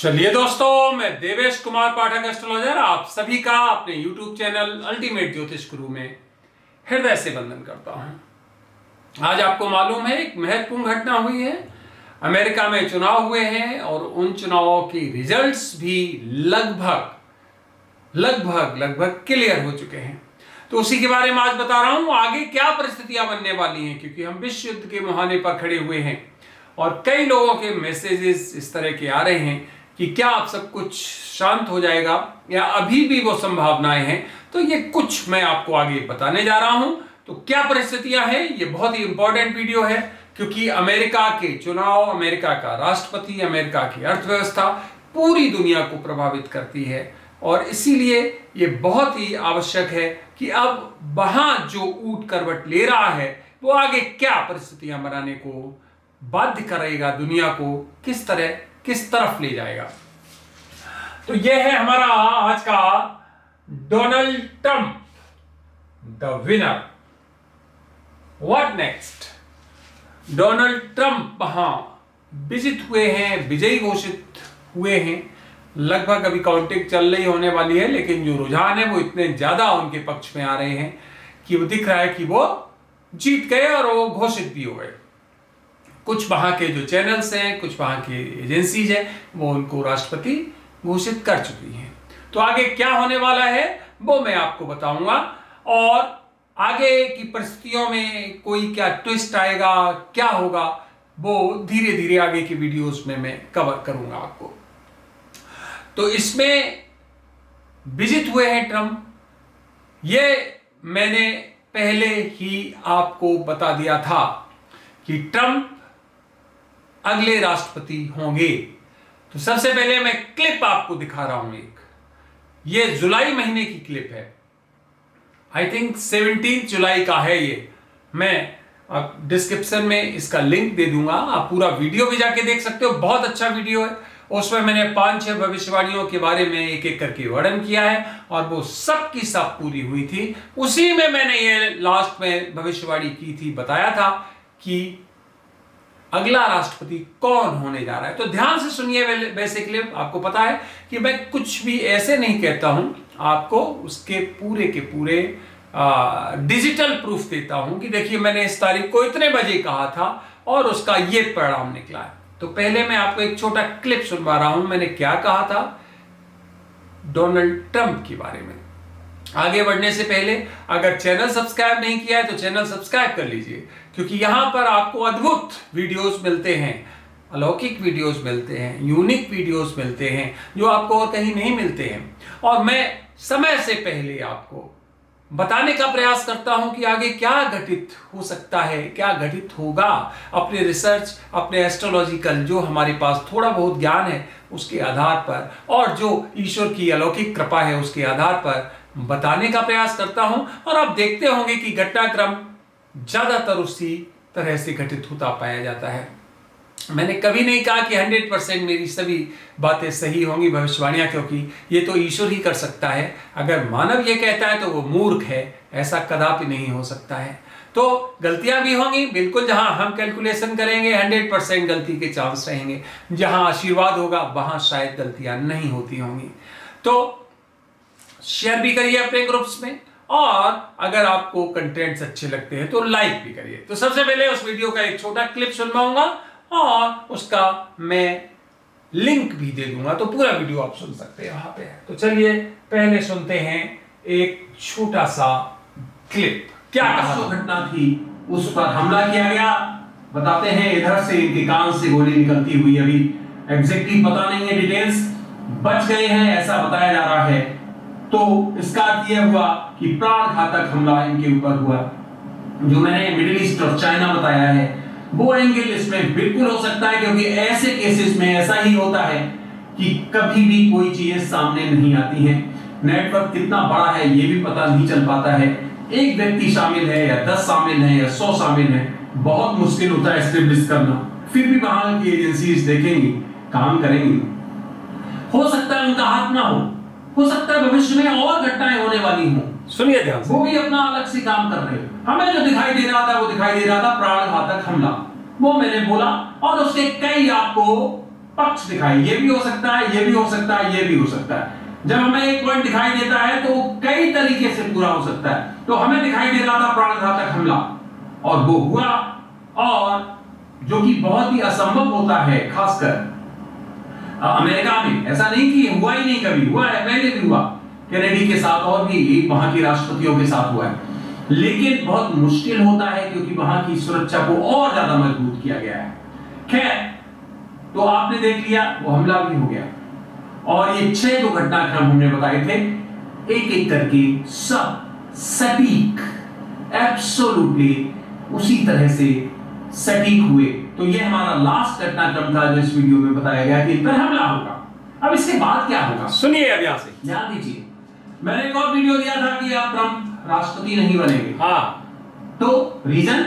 चलिए दोस्तों, मैं देवेश कुमार पाठक एस्ट्रोलॉजर आप सभी का अपने YouTube चैनल अल्टीमेट ज्योतिष गुरु में हृदय से वंदन करता हूं। आज आपको मालूम है एक महत्वपूर्ण घटना हुई है। अमेरिका में चुनाव हुए हैं और उन चुनावों की रिजल्ट्स भी लगभग क्लियर हो चुके हैं। तो उसी के बारे में आज बता रहा हूं आगे क्या परिस्थितियां बनने वाली हैं, क्योंकि हम विश्व युद्ध के मुहाने पर खड़े हुए हैं और कई लोगों के मैसेजेस इस तरह के आ रहे हैं कि क्या अब सब कुछ शांत हो जाएगा या अभी भी वो संभावनाएं हैं। तो ये कुछ मैं आपको आगे बताने जा रहा हूं। तो क्या परिस्थितियां हैं, ये बहुत ही इंपॉर्टेंट वीडियो है, क्योंकि अमेरिका के चुनाव, अमेरिका का राष्ट्रपति, अमेरिका की अर्थव्यवस्था पूरी दुनिया को प्रभावित करती है और इसीलिए ये बहुत ही आवश्यक है कि अब वहां जो ऊट करवट ले रहा है वो आगे क्या परिस्थितियां बनाने को बाध्य करेगा, दुनिया को किस तरफ ले जाएगा। तो यह है हमारा आज का Donald Trump the winner. What next? Donald Trump वहां विजित हुए हैं, विजयी घोषित हुए हैं। लगभग अभी काउंटिंग चल रही होने वाली है, लेकिन जो रुझान है वो इतने ज्यादा उनके पक्ष में आ रहे हैं कि वो दिख रहा है कि वो जीत गए और वो घोषित भी हो गए। कुछ वहां के जो चैनल्स हैं, कुछ वहां की एजेंसीज हैं, वो उनको राष्ट्रपति घोषित कर चुकी हैं। तो आगे क्या होने वाला है वो मैं आपको बताऊंगा और आगे की परिस्थितियों में कोई क्या ट्विस्ट आएगा, क्या होगा, वो धीरे धीरे आगे की वीडियोस में मैं कवर करूंगा आपको। तो इसमें विजित हुए हैं ट्रंप, ये मैंने पहले ही आपको बता दिया था कि ट्रंप अगले राष्ट्रपति होंगे। तो सबसे पहले मैं क्लिप आपको दिखा रहा हूं एक, ये जुलाई महीने की क्लिप है। आई थिंक 17 जुलाई का है ये। मैं आप डिस्क्रिप्शन में इसका लिंक दे दूंगा, आप पूरा वीडियो भी जाके देख सकते हो। बहुत अच्छा वीडियो है, उसमें मैंने 5-6 भविष्यवाणियों के बारे में एक एक करके वर्णन किया है और वो सब की सब पूरी हुई थी। उसी में मैंने ये लास्ट में भविष्यवाणी की थी, बताया था कि अगला राष्ट्रपति कौन होने जा रहा है। तो ध्यान से सुनिए वैसे क्लिप। आपको पता है कि मैं कुछ भी ऐसे नहीं कहता हूं, आपको उसके पूरे के पूरे डिजिटल प्रूफ देता हूं कि देखिए मैंने इस तारीख को इतने बजे कहा था और उसका ये परिणाम निकला है। तो पहले मैं आपको एक छोटा क्लिप सुनवा रहा हूं, मैंने क्या कहा था डोनाल्ड ट्रंप के बारे में। आगे बढ़ने से पहले अगर चैनल सब्सक्राइब नहीं किया है तो चैनल सब्सक्राइब कर लीजिए, क्योंकि यहां पर आपको अद्भुत वीडियोस मिलते हैं, अलौकिक वीडियोस मिलते हैं, यूनिक वीडियोस मिलते हैं जो आपको और कहीं नहीं मिलते हैं। और मैं समय से पहले आपको बताने का प्रयास करता हूं कि आगे क्या घटित हो सकता है, क्या घटित होगा। अपने रिसर्च, अपने एस्ट्रोलॉजिकल जो हमारे पास थोड़ा बहुत ज्ञान है उसके आधार पर और जो ईश्वर की अलौकिक कृपा है उसके आधार पर बताने का प्रयास करता हूं। और आप देखते होंगे कि घटनाक्रम ज्यादातर उसी तरह से घटित होता पाया जाता है। मैंने कभी नहीं कहा कि 100% मेरी सभी बातें सही होंगी, भविष्यवाणियां, क्योंकि ये तो ईश्वर ही कर सकता है। अगर मानव ये कहता है तो वो मूर्ख है, ऐसा कदापि नहीं हो सकता है। तो गलतियां भी होंगी बिल्कुल, जहां हम कैलकुलेशन करेंगे 100% गलती के चांस रहेंगे। जहां आशीर्वाद होगा वहां शायद गलतियां नहीं होती होंगी। तो शेयर भी करिए अपने ग्रुप्स में और अगर आपको कंटेंट्स अच्छे लगते हैं तो लाइक भी करिए। तो सबसे पहले उस वीडियो का एक छोटा क्लिप सुनवाऊंगा और उसका मैं लिंक भी दे दूंगा, तो पूरा वीडियो आप सुन सकते हैं वहां पे। तो चलिए पहले सुनते हैं एक छोटा सा क्लिप। क्या कहा घटना थी, उस पर हमला किया गया। बताते हैं इधर से इनके कान से गोली निकलती हुई, अभी एग्जैक्टली पता नहीं है डिटेल्स, बच गए हैं ऐसा बताया जा रहा है। तो इसका अर्थ यह हुआ कि प्राण घातक हमला इनके ऊपर हुआ। जो मैंने मिडिल ईस्ट और चाइना बताया है वो एंगल इसमें बिल्कुल हो सकता है, क्योंकि ऐसे केसेस में ऐसा ही होता है कि कभी भी कोई चीजें सामने नहीं आती हैं। नेटवर्क कितना बड़ा है ये भी पता नहीं चल पाता है। एक व्यक्ति शामिल है या 10 शामिल है या 100 शामिल है, बहुत मुश्किल होता है एस्टेब्लिश करना। फिर भी वहां की एजेंसीज देखेंगी, काम करेंगी। हो सकता है उनका हाथ ना हो सकता है भविष्य में और घटनाएं होने वाली हो। सुनिए ध्यान से, वो भी अपना अलग से काम कर रहे हैं। हमें जो दिखाई दे रहा था वो दिखाई दे रहा था प्राण घातक हमला, वो मैंने बोला और उसके कई आपको पक्ष दिखाई, ये भी हो सकता है, ये भी हो सकता है, ये भी हो सकता है। जब हमें एक पॉइंट दिखाई देता है तो कई तरीके से पूरा हो सकता है। तो हमें दिखाई दे रहा था प्राणघातक हमला, और वो हुआ, और जो कि बहुत ही असंभव होता है, खासकर अमेरिका में। ऐसा नहीं कि हुआ ही नहीं, कभी हुआ है, पहले भी हुआ, कैनेडी के साथ और भी वहां के राष्ट्रपतियों के साथ हुआ है, लेकिन बहुत मुश्किल होता है क्योंकि वहां की सुरक्षा को और ज्यादा मजबूत किया गया है। खैर, तो आपने देख लिया, वो हमला भी हो गया, और ये 6 जो घटनाक्रम हमने बताए थे, एक एक करके सब सटीक, एब्सोल्युटली उसी तरह से सटीक हुए। तो ये हमारा लास्ट घटनाक्रम था जो इस वीडियो में बताया गया कि फिर हमला होगा। अब इसके बाद क्या होगा, सुनिए अब यहां से ध्यान दीजिए। मैंने एक और वीडियो दिया था कि अब ट्रंप राष्ट्रपति नहीं बनेंगे। हाँ, तो रीजन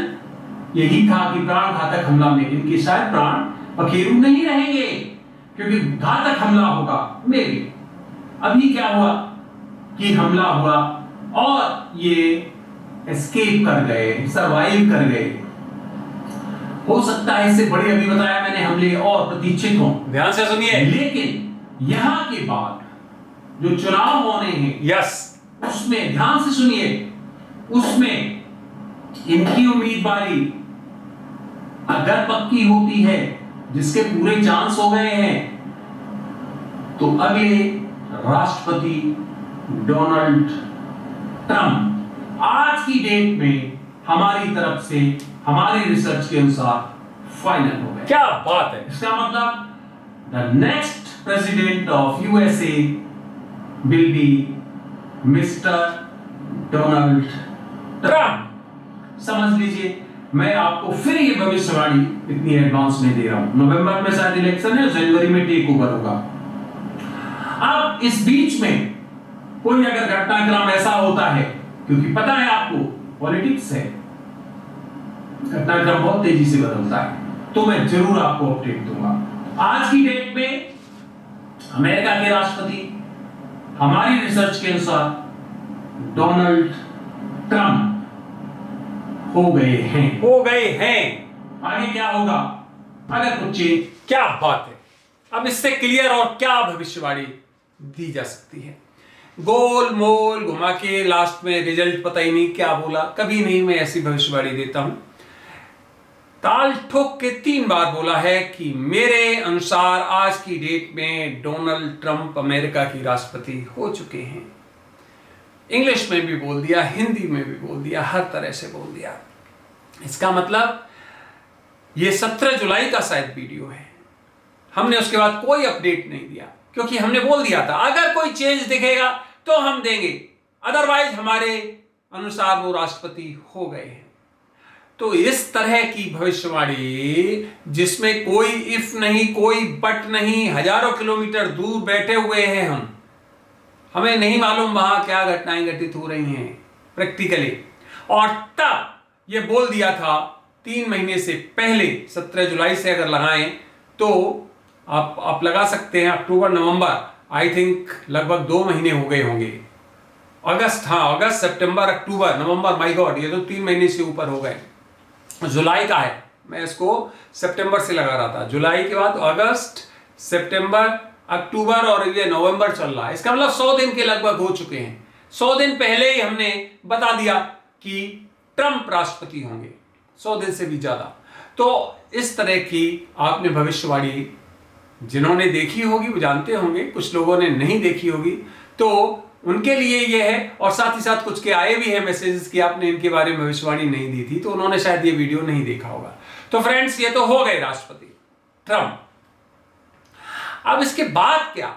यही था कि प्राणघातक हमला में इनके शायद प्राण पखेरु नहीं रहेंगे, क्योंकि घातक हमला होगा मेरे। अभी क्या हुआ कि हमला हुआ और ये एस्केप कर गए, सरवाइव कर गए। हो सकता है इससे बड़े, अभी बताया मैंने, हमले और प्रतीक्षित हों। ध्यान से सुनिए। लेकिन यहां के बाद जो चुनाव होने हैं, यस, उसमें ध्यान से सुनिए, उसमें इनकी उम्मीदवारी अगर पक्की होती है, जिसके पूरे चांस हो गए हैं, तो अगले राष्ट्रपति डोनाल्ड ट्रंप आज की डेट में हमारी तरफ से, हमारी रिसर्च के अनुसार फाइनल हो गए। क्या बात है! इसका मतलब the next president of USA will be mister Donald Trump. समझ लीजिए, मैं आपको फिर ये भविष्यवाणी इतनी एडवांस में दे रहा हूं। नवंबर में शायद इलेक्शन है, जनवरी में टेक ओवर होगा। अब इस बीच में कोई अगर घटनाक्रम ऐसा होता है, क्योंकि पता है आपको पॉलिटिक्स है, घटनाक्रम बहुत तेजी से बदलता है, तो मैं जरूर आपको अपडेट दूंगा। आज की डेट में अमेरिका के राष्ट्रपति हमारी रिसर्च के अनुसार डोनाल्ड ट्रंप हो गए हैं। आगे क्या होगा अगर कुछ चेंज? क्या बात है! अब इससे क्लियर और क्या भविष्यवाणी दी जा सकती है? गोल मोल घुमा के लास्ट में रिजल्ट पता ही नहीं क्या बोला। कभी नहीं मैं ऐसी भविष्यवाणी देता हूं। ताल ठोक के 3 बार बोला है कि मेरे अनुसार आज की डेट में डोनाल्ड ट्रंप अमेरिका की राष्ट्रपति हो चुके हैं। इंग्लिश में भी बोल दिया, हिंदी में भी बोल दिया, हर तरह से बोल दिया। इसका मतलब ये 17 जुलाई का शायद वीडियो है। हमने उसके बाद कोई अपडेट नहीं दिया, क्योंकि हमने बोल दिया था अगर कोई चेंज दिखेगा तो हम देंगे, अदरवाइज हमारे अनुसार वो राष्ट्रपति हो गए हैं। तो इस तरह की भविष्यवाणी जिसमें कोई इफ नहीं, कोई बट नहीं, हजारों किलोमीटर दूर बैठे हुए हैं हम, हमें नहीं मालूम वहां क्या घटनाएं घटित हो रही हैं प्रैक्टिकली, और तब ये बोल दिया था 3 महीने से पहले, 17 जुलाई से अगर लगाएं तो आप लगा सकते हैं अक्टूबर नवंबर, आई थिंक लगभग 2 महीने हो गए होंगे। अगस्त, हाँ अगस्त, सितंबर, अक्टूबर, नवंबर, माय गॉड, ये तो 3 महीने से ऊपर हो गए। जुलाई का है, मैं इसको सितंबर से लगा रहा था। जुलाई के बाद अगस्त, सितंबर, अक्टूबर और ये नवंबर चल रहा है। इसका मतलब 100 दिन के लगभग हो चुके हैं। 100 दिन पहले ही हमने बता दिया कि ट्रंप राष्ट्रपति होंगे, 100 दिन से भी ज्यादा। तो इस तरह की आपने भविष्यवाणी जिन्होंने देखी होगी वो जानते होंगे, कुछ लोगों ने नहीं देखी होगी, तो उनके लिए ये है। और साथ ही साथ कुछ के आए भी हैं मैसेजेस कि आपने इनके बारे में भविष्यवाणी नहीं दी थी, तो उन्होंने शायद ये वीडियो नहीं देखा होगा। तो फ्रेंड्स, ये तो हो गए राष्ट्रपति ट्रंप। अब इसके बाद क्या,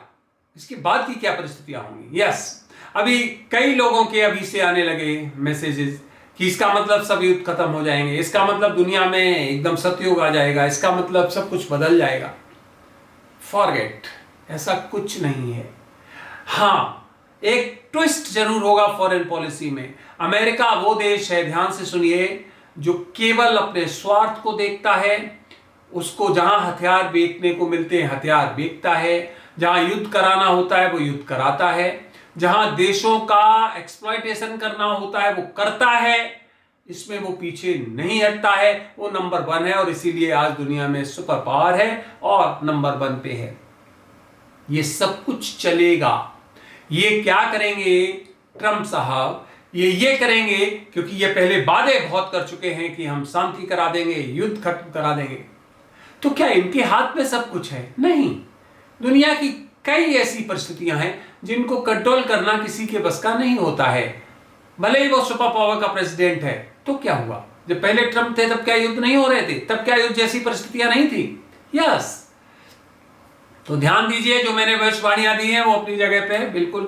इसके बाद की क्या परिस्थितियां होंगी? यस, अभी कई लोगों के अभी से आने लगे मैसेजेस कि इसका मतलब सब युद्ध खत्म हो जाएंगे, इसका मतलब दुनिया में एकदम सतयुग आ जाएगा, इसका मतलब सब कुछ बदल जाएगा। फॉरगेट, ऐसा कुछ नहीं है। हाँ, एक ट्विस्ट जरूर होगा फॉरेन पॉलिसी में। अमेरिका वो देश है, ध्यान से सुनिए, जो केवल अपने स्वार्थ को देखता है। उसको जहां हथियार बेचने को मिलते हैं हथियार बेचता है, जहां युद्ध कराना होता है वो युद्ध कराता है, जहां देशों का एक्सप्लॉयटेशन करना होता है वो करता है। इसमें वो पीछे नहीं हटता है, वो नंबर 1 है और इसीलिए आज दुनिया में सुपर पावर है और नंबर 1 पे है। ये सब कुछ चलेगा। ये क्या करेंगे ट्रंप साहब? ये करेंगे क्योंकि ये पहले वादे बहुत कर चुके हैं कि हम शांति करा देंगे, युद्ध खत्म करा देंगे। तो क्या इनके हाथ में सब कुछ है? नहीं। दुनिया की कई ऐसी परिस्थितियां हैं जिनको कंट्रोल करना किसी के बस का नहीं होता है। भले ही वो सुपर पावर का प्रेसिडेंट है, तो क्या हुआ? जब पहले ट्रंप थे तब क्या युद्ध नहीं हो रहे थे? तब क्या युद्ध जैसी परिस्थितियां नहीं थी? यस। तो ध्यान दीजिए, जो मैंने भविष्यवाणियां दी हैं वो अपनी जगह पे बिल्कुल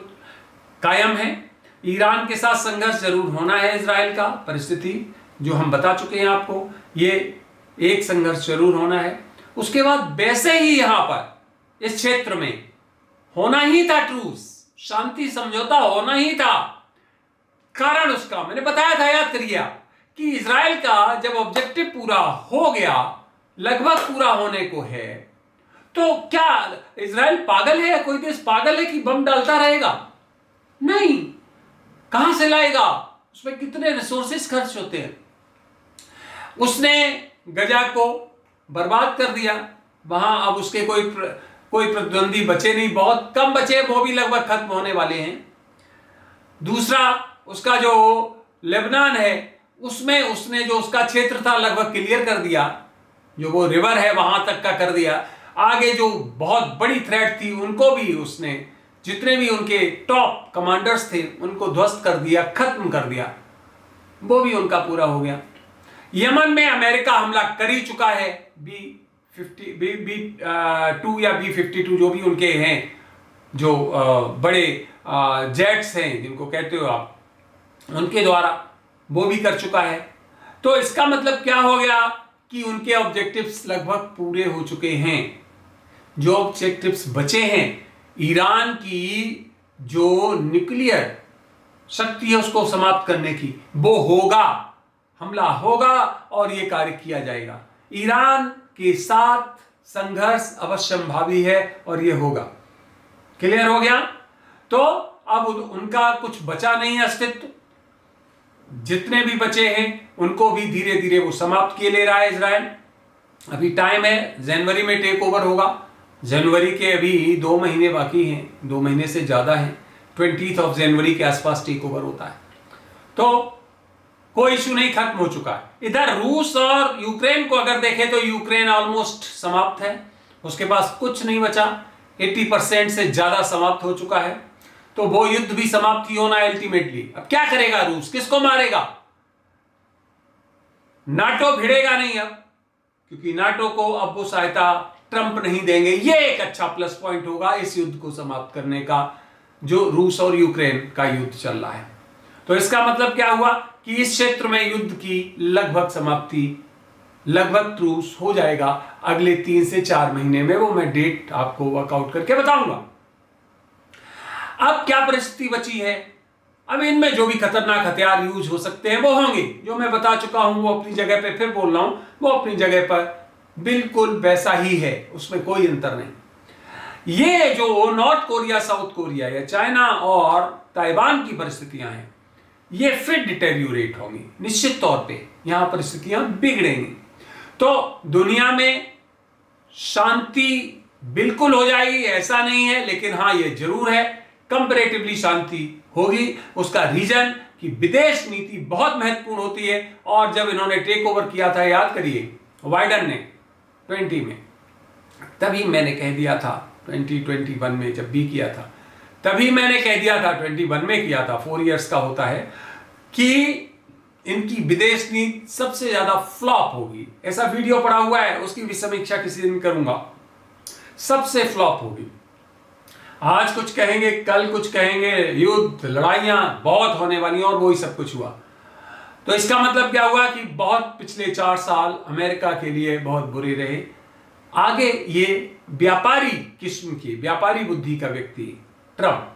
कायम है। ईरान के साथ संघर्ष जरूर होना है इजराइल का, परिस्थिति जो हम बता चुके हैं आपको, ये एक संघर्ष जरूर होना है। उसके बाद वैसे ही यहां पर इस क्षेत्र में होना ही था ट्रूस, शांति समझौता होना ही था। कारण उसका मैंने बताया था, याद करिए आप, कि इजराइल का जब ऑब्जेक्टिव पूरा हो गया, लगभग पूरा होने को है, तो क्या इजराइल पागल है? कोई देश पागल है कि बम डालता रहेगा? नहीं। कहां से लाएगा? उसमें कितने रिसोर्सेस खर्च होते हैं। उसने गजा को बर्बाद कर दिया, वहां अब उसके कोई प्रतिद्वंदी बचे नहीं, बहुत कम बचे, वो भी लगभग खत्म होने वाले हैं। दूसरा, उसका जो लेबनान है उसमें उसने जो उसका क्षेत्र था लगभग क्लियर कर दिया, जो वो रिवर है वहां तक का कर दिया। आगे जो बहुत बड़ी थ्रेट थी उनको भी उसने, जितने भी उनके टॉप कमांडर्स थे उनको ध्वस्त कर दिया, खत्म कर दिया, वो भी उनका पूरा हो गया। यमन में अमेरिका हमला कर ही चुका है, B-2 या B-52 जो भी उनके हैं, जो बड़े जेट्स हैं जिनको कहते हो आप, उनके द्वारा वो भी कर चुका है। तो इसका मतलब क्या हो गया कि उनके ऑब्जेक्टिव्स लगभग पूरे हो चुके हैं। जो ऑब्जेक्टिव्स बचे हैं, ईरान की जो न्यूक्लियर शक्ति है उसको समाप्त करने की, वो होगा, हमला होगा और ये कार्य किया जाएगा। ईरान के साथ संघर्ष अवश्यंभावी है और ये होगा। क्लियर हो गया? तो अब उनका कुछ बचा नहीं है अस्तित्व, जितने भी बचे हैं उनको भी धीरे धीरे वो समाप्त किए ले रहा है इजराइल। अभी टाइम है, जनवरी में टेक ओवर होगा। जनवरी के अभी 2 महीने बाकी हैं, 2 महीने से ज्यादा हैं। 20 जनवरी के आसपास टेक ओवर होता है, तो कोई इशू नहीं, खत्म हो चुका है। इधर रूस और यूक्रेन को अगर देखें तो यूक्रेन ऑलमोस्ट समाप्त है, उसके पास कुछ नहीं बचा, 80% से ज्यादा समाप्त हो चुका है। तो वो युद्ध भी समाप्त ही होना है अल्टीमेटली। अब क्या करेगा रूस? किसको मारेगा? नाटो भिड़ेगा नहीं अब, क्योंकि नाटो को अब वो सहायता ट्रंप नहीं देंगे। ये एक अच्छा प्लस पॉइंट होगा इस युद्ध को समाप्त करने का, जो रूस और यूक्रेन का युद्ध चल रहा है। तो इसका मतलब क्या हुआ कि इस क्षेत्र में युद्ध की लगभग समाप्ति, लगभग ट्रूस हो जाएगा अगले 3 से 4 महीने में। वो मैं डेट आपको वर्कआउट करके बताऊंगा। अब क्या परिस्थिति बची है? अब इनमें जो भी खतरनाक हथियार यूज हो सकते हैं वो होंगे, जो मैं बता चुका हूं वो अपनी जगह पे फिर बोल रहा हूं, वो अपनी जगह पर बिल्कुल वैसा ही है, उसमें कोई अंतर नहीं। ये जो नॉर्थ कोरिया, साउथ कोरिया या चाइना और ताइवान की परिस्थितियां हैं, ये फिर डिटेरियोरेट होंगी, निश्चित तौर पे यहां परिस्थितियां बिगड़ेंगी। तो दुनिया में शांति बिल्कुल हो जाएगी ऐसा नहीं है, लेकिन हां ये जरूर है कंपैरेटिवली शांति होगी। उसका रीजन कि विदेश नीति बहुत महत्वपूर्ण होती है। और जब इन्होंने टेक ओवर किया था, याद करिए बाइडेन ने 20 में, तभी मैंने कह दिया था, 2021 में जब भी किया था तभी मैंने कह दिया था, 21 में किया था, 4 इयर्स का होता है, कि इनकी विदेश नीति सबसे ज्यादा फ्लॉप होगी। ऐसा वीडियो पड़ा हुआ है, उसकी भी समीक्षा किसी दिन करूंगा। सबसे फ्लॉप होगी। आज कुछ कहेंगे, कल कुछ कहेंगे, युद्ध लड़ाइयां बहुत होने वाली और वही सब कुछ हुआ। तो इसका मतलब क्या हुआ कि बहुत पिछले 4 साल अमेरिका के लिए बहुत बुरे रहे। आगे ये व्यापारी किस्म की, व्यापारी बुद्धि का व्यक्ति ट्रंप,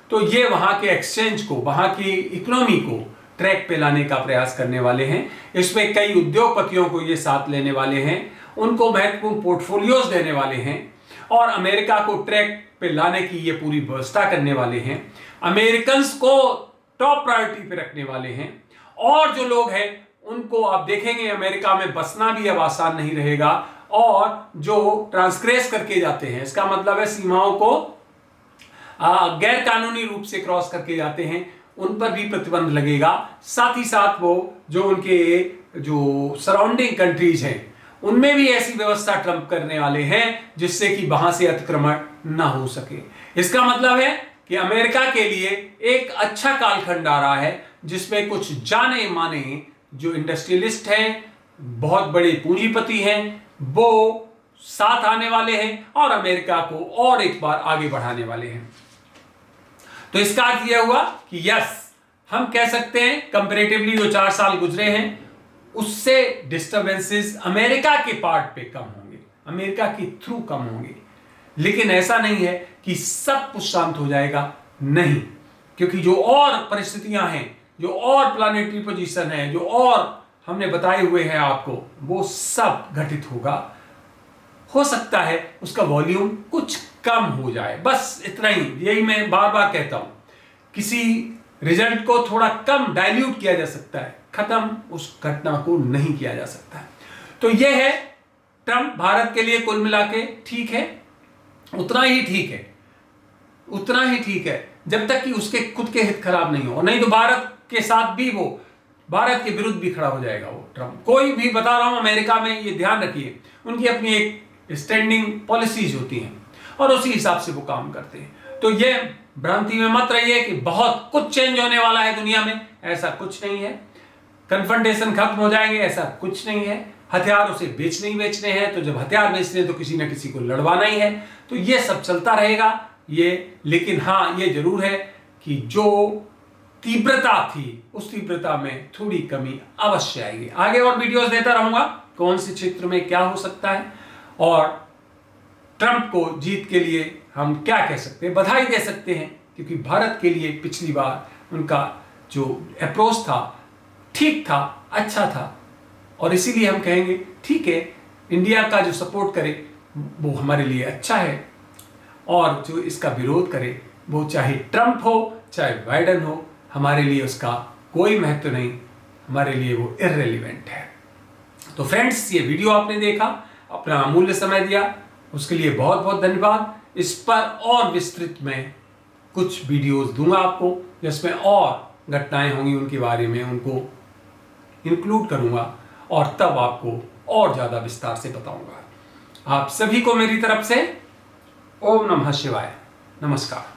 तो ये वहां के एक्सचेंज को, वहां की इकोनॉमी को ट्रैक पे लाने का प्रयास करने वाले हैं। इसमें कई उद्योगपतियों को ये साथ लेने वाले हैं, उनको महत्वपूर्ण पोर्टफोलियोज देने वाले हैं और अमेरिका को ट्रैक पे लाने की ये पूरी व्यवस्था करने वाले हैं। अमेरिकन्स को टॉप प्रायोरिटी पे रखने वाले हैं और जो लोग हैं उनको आप देखेंगे अमेरिका में बसना भी अब आसान नहीं रहेगा, और जो ट्रांसग्रेस करके जाते हैं, इसका मतलब है सीमाओं को गैर कानूनी रूप से क्रॉस करके जाते हैं, उन पर भी प्रतिबंध लगेगा। साथ ही साथ वो जो उनके जो सराउंडिंग कंट्रीज हैं उनमें भी ऐसी व्यवस्था ट्रंप करने वाले हैं जिससे कि वहां से अतिक्रमण ना हो सके। इसका मतलब है कि अमेरिका के लिए एक अच्छा कालखंड आ रहा है जिसमें कुछ जाने माने जो इंडस्ट्रियलिस्ट हैं, बहुत बड़े पूंजीपति हैं, वो साथ आने वाले हैं और अमेरिका को और एक बार आगे बढ़ाने वाले हैं। तो इसका अर्थ यह हुआ कि यस, हम कह सकते हैं कंपैरेटिवली जो 4 साल गुजरे हैं उससे डिस्टर्बेंसेस अमेरिका के पार्ट पे कम होंगे, अमेरिका के थ्रू कम होंगे। लेकिन ऐसा नहीं है कि सब कुछ शांत हो जाएगा, नहीं, क्योंकि जो और परिस्थितियां हैं, जो और प्लानिटरी पोजीशन है, जो और हमने बताए हुए हैं आपको, वो सब घटित होगा। हो सकता है उसका वॉल्यूम कुछ कम हो जाए, बस इतना ही। यही मैं बार बार कहता हूं, किसी रिजल्ट को थोड़ा कम डाइल्यूट किया जा सकता है, खत्म उस घटना को नहीं किया जा सकता है। तो यह है ट्रंप भारत के लिए कुल मिला के ठीक है, उतना ही ठीक है, उतना ही ठीक है जब तक कि उसके खुद के हित खराब नहीं हो। नहीं तो भारत के साथ भी वो भारत के विरुद्ध भी खड़ा हो जाएगा वो ट्रंप। कोई भी, बता रहा हूं अमेरिका में, ये ध्यान रखिए, उनकी अपनी एक स्टैंडिंग पॉलिसीज होती हैं और उसी हिसाब से वो काम करते हैं। तो ये भ्रांति में मत रहिए कि बहुत कुछ चेंज होने वाला है दुनिया में, ऐसा कुछ नहीं है। कन्फ्रंटेशन खत्म हो जाएंगे, ऐसा कुछ नहीं है। हथियार उसे बेचने ही बेचने हैं, तो जब हथियार बेचने तो किसी न किसी को लड़वाना ही है, तो ये सब चलता रहेगा ये। लेकिन हाँ, ये जरूर है कि जो तीव्रता थी उस तीव्रता में थोड़ी कमी अवश्य आएगी। आगे और वीडियोस देता रहूंगा कौन से क्षेत्र में क्या हो सकता है और ट्रंप को जीत के लिए हम क्या कह सकते हैं, बधाई दे सकते हैं, क्योंकि भारत के लिए पिछली बार उनका जो अप्रोच था ठीक था, अच्छा था, और इसीलिए हम कहेंगे ठीक है, इंडिया का जो सपोर्ट करे वो हमारे लिए अच्छा है, और जो इसका विरोध करे वो चाहे ट्रंप हो चाहे बाइडेन हो, हमारे लिए उसका कोई महत्व नहीं, हमारे लिए वो इररिलेवेंट है। तो फ्रेंड्स, ये वीडियो आपने देखा, अपना अमूल्य समय दिया, उसके लिए बहुत बहुत धन्यवाद। इस पर और विस्तृत में कुछ वीडियोस दूंगा आपको, जिसमें और घटनाएं होंगी उनके बारे में उनको इंक्लूड करूंगा और तब आपको और ज़्यादा विस्तार से बताऊंगा। आप सभी को मेरी तरफ से ओम नमः शिवाय, नमस्कार।